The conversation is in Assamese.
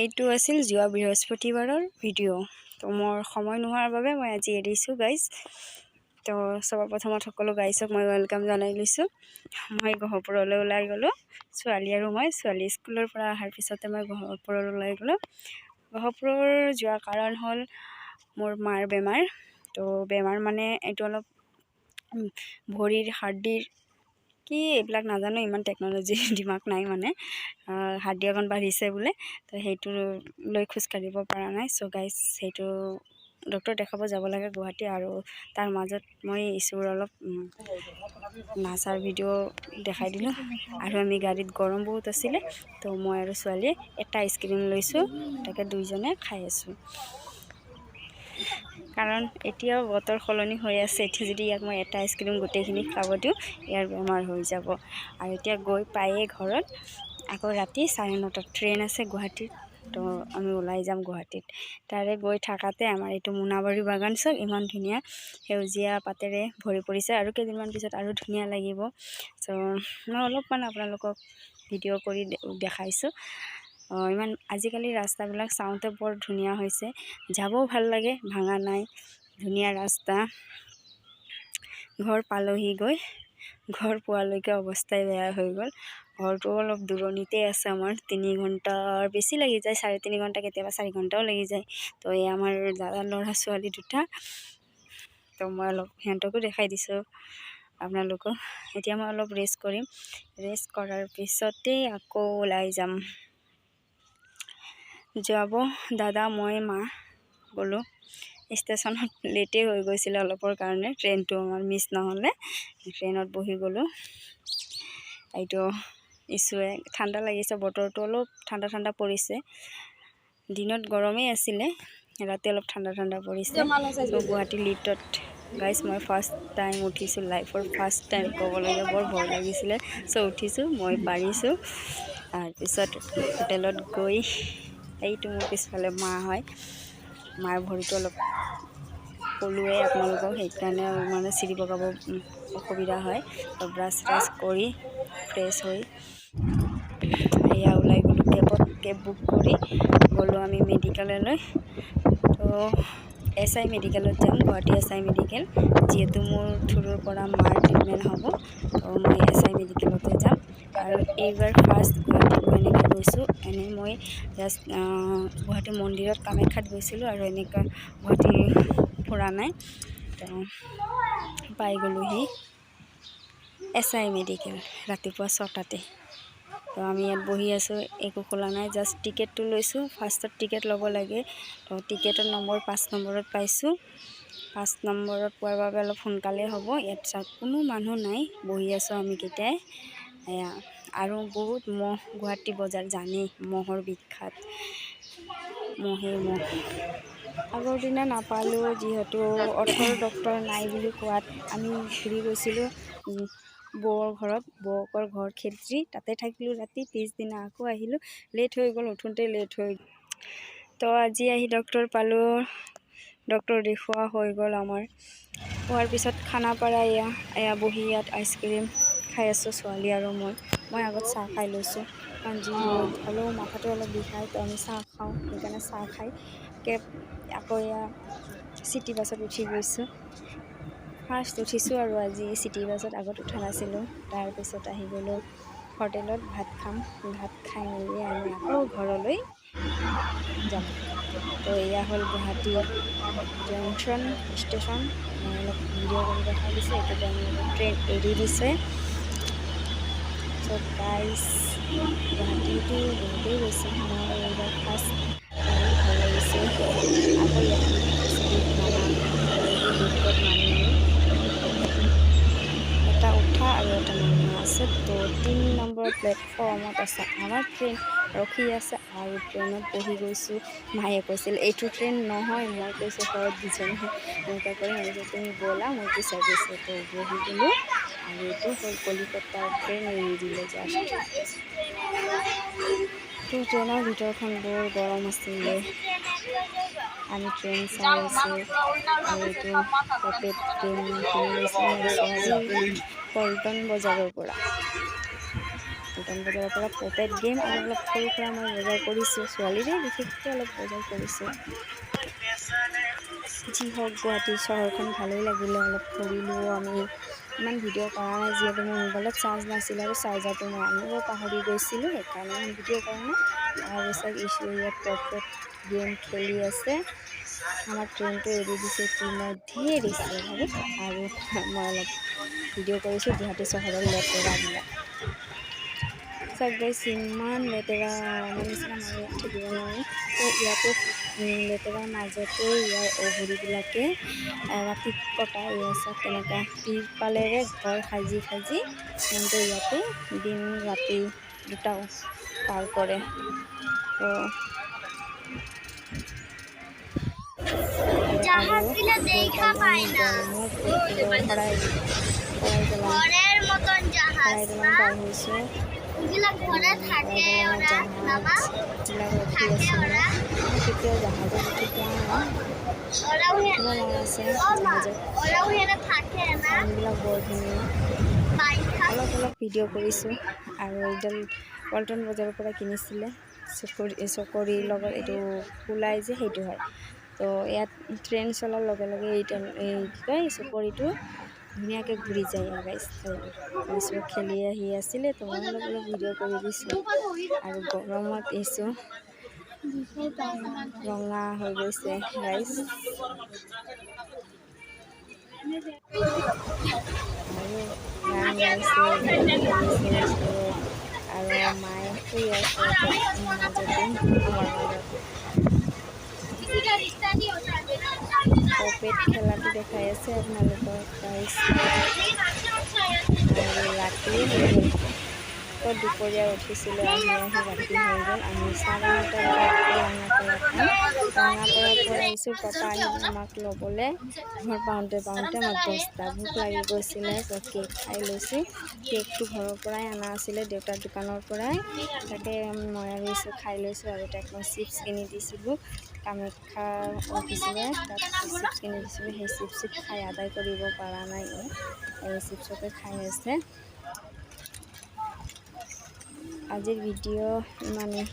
এইটো আছিল যোৱা বৃহস্পতিবাৰৰ ভিডিঅ'। তো মোৰ সময় নোহোৱাৰ বাবে মই আজি এৰিছোঁ গাইজ। তো সৰ্বপ্ৰথমত সকলো গাইজক মই ৱেলকাম জনাই লৈছোঁ। মই গহপুৰলৈ ওলাই গ'লোঁ, ছোৱালী আৰু মই। ছোৱালী স্কুলৰ পৰা অহাৰ পিছতে মই গহপুৰলৈ ওলাই গ'লোঁ। গহপুৰৰ যোৱা কাৰণ হ'ল মোৰ মাৰ বেমাৰ। তো বেমাৰ মানে এইটো অলপ ভৰিৰ হাৰ্ডিৰ কি এইবিলাক নাজানো, ইমান টেকন'লজি দিমাগ নাই মানে। হাৰ্ডি অকণ বাঢ়িছে বোলে, তো সেইটো লৈ খোজকাঢ়িব পৰা নাই। চ' গাইজ সেইটো ডক্টৰ দেখাব যাব লাগে গুৱাহাটী। আৰু তাৰ মাজত মই ইছ্যুৰ অলপ নাচাৰ ভিডিঅ' দেখাই দিলোঁ। আৰু আমি গাড়ীত গৰম বহুত আছিলে, তো মই আৰু ছোৱালীয়ে এটা আইচক্ৰীম লৈছোঁ, তাকে দুইজনে খাই আছোঁ। কাৰণ এতিয়াও বতৰ সলনি হৈ আছে। এতিয়া যদি ইয়াক মই এটা আইচক্ৰীম গোটেইখিনি খাব দিওঁ, ইয়াৰ বেমাৰ হৈ যাব। আৰু এতিয়া গৈ পায়েই ঘৰত, আকৌ ৰাতি 9:30 ট্ৰেইন আছে গুৱাহাটীত। তো আমি ওলাই যাম গুৱাহাটীত। তাৰে গৈ থাকাতে আমাৰ এইটো মোনাবাৰী বাগান চাওক, ইমান ধুনীয়া সেউজীয়া পাতেৰে ভৰি পৰিছে। আৰু কেইদিনমান পিছত আৰু ধুনীয়া লাগিব। চ' মই অলপমান আপোনালোকক ভিডিঅ' কৰি দেখাইছোঁ। ইমান আজিকালি ৰাস্তাবিলাক চাওঁতে বৰ ধুনীয়া হৈছে, যাবও ভাল লাগে, ভাঙা নাই, ধুনীয়া ৰাস্তা। ঘৰ পালোহি গৈ, ঘৰ পোৱালৈকে অৱস্থাই বেয়া হৈ গ'ল। ঘৰটো অলপ দূৰণিতে আছে আমাৰ, 3 ঘণ্টাৰ বেছি লাগি যায়, 3.5 ঘণ্টা, কেতিয়াবা 4 ঘণ্টাও লাগি যায়। তো এই আমাৰ দাদাৰ ল'ৰা ছোৱালী দুটা, তো মই অলপ সিহঁতকো দেখাই দিছোঁ আপোনালোকক। এতিয়া মই অলপ ৰেষ্ট কৰিম, ৰেষ্ট কৰাৰ পিছতেই আকৌ ওলাই যাম। যাব দাদা, মই, মা গ'লোঁ। ষ্টেচনত লেটেই হৈ গৈছিলে অলপৰ কাৰণে, ট্ৰেইনটো আমাৰ মিছ নহ'লে। ট্ৰেইনত বহি গ'লোঁ। এইটো ইছ্যুৱে ঠাণ্ডা লাগিছে, বতৰটো অলপ ঠাণ্ডা ঠাণ্ডা পৰিছে। দিনত গৰমেই আছিলে, ৰাতি অলপ ঠাণ্ডা ঠাণ্ডা পৰিছে। তো গুৱাহাটী লিফ্টত গাইজ মই ফাৰ্ষ্ট টাইম উঠিছোঁ, লাইফৰ ফাৰ্ষ্ট টাইম ক'বলগীয়া, বৰ ভয় লাগিছিলে। চ' উঠিছোঁ, মই পাৰিছোঁ। তাৰপিছত হোটেলত গৈ, এইটো মোৰ পিছফালে মা হয়, মাৰ ভৰিটো অলপ ক'লোৱে আপোনালোকক, সেইকাৰণে মানে চিৰি বগাব অসুবিধা হয়। তো ব্ৰাছ চ্ৰাছ কৰি ফ্ৰেছ হৈ এয়া ওলাই গ'লোঁ। কেব বুক কৰি গ'লোঁ আমি মেডিকেললৈ। তো SI মেডিকেলত যাম, গুৱাহাটী SI মেডিকেল। যিহেতু মোৰ থ্ৰুৰ পৰা মাৰ ট্ৰিটমেণ্ট হ'ব, তো মই SI মেডিকেলতে যাম। আৰু এইবাৰ ফাৰ্ষ্ট গুৱাহাটীত মই এনেকৈ গৈছোঁ। এনেই মই জাষ্ট গুৱাহাটী মন্দিৰত কামাখ্যাত গৈছিলোঁ, আৰু এনেকুৱা গুৱাহাটী ফুৰা নাই। তো পাই গ'লোহি SI মেডিকেল ৰাতিপুৱা 6টাতে। তো আমি ইয়াত বহি আছোঁ, একো খোলা নাই, জাষ্ট টিকেটটো লৈছোঁ। ফাৰ্ষ্টত টিকেট ল'ব লাগে। তো টিকেটৰ নম্বৰ 5 নম্বৰত পাইছোঁ। 5 নম্বৰত পোৱাৰ বাবে অলপ সোনকালে হ'ব। ইয়াত চাওক কোনো মানুহ নাই, বহি আছোঁ আমি কেইটাই। এয়া আৰু বহুত মহ, গুৱাহাটী বজাৰ জানেই, মহৰ বিখ্যাত, মহে মহ। আগৰ দিনা নাপালোঁ, যিহেতু 18 ডক্টৰ নাই বুলি কোৱাত আমি ঘূৰি গৈছিলোঁ বৌৰ ঘৰত। বৌকৰ ঘৰ খেত্ৰী, তাতে থাকিলোঁ ৰাতি। পিছদিনা আকৌ আহিলোঁ, লেট হৈ গ'ল, উঠোঁতে লেট হৈ গ'ল। তো আজি আহি ডক্টৰ পালোঁ, ডক্টৰ দেখুওৱা হৈ গ'ল আমাৰ। হোৱাৰ পিছত খানাপাৰা এয়া বহি ইয়াত আইচক্ৰীম খাই আছোঁ, ছোৱালী আৰু মই আগত চাহ খাই লৈছোঁ। কাৰণ যি ৰ'দ হ'লেও মাথাটো অলপ বিষায়, তো আমি চাহ খাওঁ, সেইকাৰণে চাহ খাই আকৌ এয়া চিটি বাছত উঠি গৈছোঁ। ফাৰ্ষ্ট উঠিছোঁ আৰু আজি চিটি বাছত, আগত উঠা নাছিলোঁ। তাৰপিছত আহি গ'লোঁ হোটেলত, ভাত খাম। ভাত খাই মেলি আমি আকৌ ঘৰলৈ যাম। তো এয়া হ'ল গুৱাহাটী জংচন ষ্টেচন। মই অলপ ভিডিঅ' কৰি দেখাই দিছোঁ। এইটো টাইমত ট্ৰেইন এৰি দিছে। চ' গাইজ গুৱাহাটীটো বহুতেই গৈছে, মই এইবাৰ ফাৰ্ষ্ট, বহুত ভাল লাগিছে। আকৌ ইয়াত আমি চিৰিত নানাম, অলৰেডি লিফ্টত নামিলোঁ। এটা উঠা আৰু এটা নমা আছে। তো 3 নম্বৰ প্লেটফৰ্মত আছে আমাৰ ট্ৰেইন, ৰখি আছে। আৰু ট্ৰেইনত বহি গৈছোঁ। মায়ে কৈছিল এইটো ট্ৰেইন নহয়, মই কৈছোঁ হয়, দুজনে এনেকুৱা কৰি ভাবিছোঁ, তুমি ব'লা, মই পিছত গৈছোঁ। তো বহি গ'লোঁ। আৰু এইটো হ'ল কলিকতাৰ ট্ৰেইন, এৰি দিলে জাষ্ট। তো ট্ৰেইনৰ ভিতৰখন বৰ গৰম আছিলে। আমি ট্ৰেইন চাই আছোঁ। আৰু এইটো পেকেট ট্ৰেইন কিনি লৈছিলোঁ মোৰ ছোৱালী, পল্টন বজাৰৰ পৰা। তো পল্টন বজাৰৰ পৰা পপেট গেম আৰু অলপ সৰু সুৰা মই বজাৰ কৰিছোঁ, ছোৱালীৰে বিশেষকৈ অলপ বজাৰ কৰিছোঁ। যি হওক গুৱাহাটী চহৰখন ভালেই লাগিলে, অলপ ফুৰিলোঁ আমি। ইমান ভিডিঅ' কৰা নাই যিহেতু মোৰ মোবাইলত চাৰ্জ নাছিলে আৰু চাৰ্জাৰটো মই আনিব পাহৰি গৈছিলোঁ, সেইকাৰণে ইমান ভিডিঅ' কৰা নাই। আৰু চাওক ইয়াত পপেট গেম খেলি আছে। আমাৰ ট্ৰেইনটো এৰি দিছে ইতিমধ্যে দিছে বাৰু, আৰু মই অলপ ভিডিঅ' কৰিছোঁ গুৱাহাটী চহৰৰ লেতেৰাবিলাক। চাওক গাইছ ইমান লেতেৰা, আমাৰ নিচিনা মানুহ ইয়াত থাকিব নোৱাৰি। তো ইয়াতে লেতেৰাৰ মাজতে ইয়াৰ অঘৰীবিলাকে ৰাতি কটাই আছে, তেনেকুৱা তিৰপালেৰে ঘৰ সাজি সিহঁতে ইয়াতে দিন ৰাতি দুটাও পাৰ কৰে। তো পাৰ হৈছোঁ। কেতিয়াও জাহাজত উঠি পোৱা নাই, আছে জাহাজত, পানীবিলাক বৰ ধুনীয়া। অলপ ভিডিঅ' কৰিছোঁ। আৰু এইডাল পল্টন বজাৰৰ পৰা কিনিছিলে, চকৰিৰ লগত এইটো ওলাই যে সেইটো হয়। তো ইয়াত ট্ৰেইন চলাৰ লগে লগে এই কি কয় চকৰিটো ধুনীয়াকৈ ঘূৰি যায়। গাইছ খেলি আহি আছিলে, তো মই অলপ ভিডিঅ' কৰি দিছোঁ। আৰু গৰমত এইছোঁ ৰঙা হৈ গৈছে গাইছ। আৰু গান গাইছে, খেলিছে ওচৰত, আৰু মায়ে শুই আছে মাজতে আমাৰ মাজত। পপেট খেলাটো দেখাই আছে আপোনালোকক গাইছ। আৰু ৰাতিয়ে হৈ গ'ল, তো দুপৰীয়া উঠিছিলোঁ, আহি ৰাতি হৈ গ'ল। আমি 9:30 বজাত ৰঙাপাৰা পাম। ৰঙাপাৰাৰ পৰা আহিছোঁ, পাপা আহিলে আমাক ল'বলৈ। ঘৰ পাওঁতে আমাক 10টা। ভোক লাগি গৈছিলে, তো কেক খাই লৈছোঁ। কেকটো ঘৰৰ পৰাই অনা আছিলে, দেউতাৰ দোকানৰ পৰাই, তাকে মই আৰু খাই লৈছোঁ। আৰু তাক মই চিপছ কিনি দিছিলোঁ, কামাখ্যা অফিচলৈ, তাত চিপছ কিনি দিছিলোঁ। সেই চিপছ খাই আদায় কৰিব পৰা নাই, এই চিপছকে খাই আছে। আজিৰ ভিডিঅ' ইমানেই।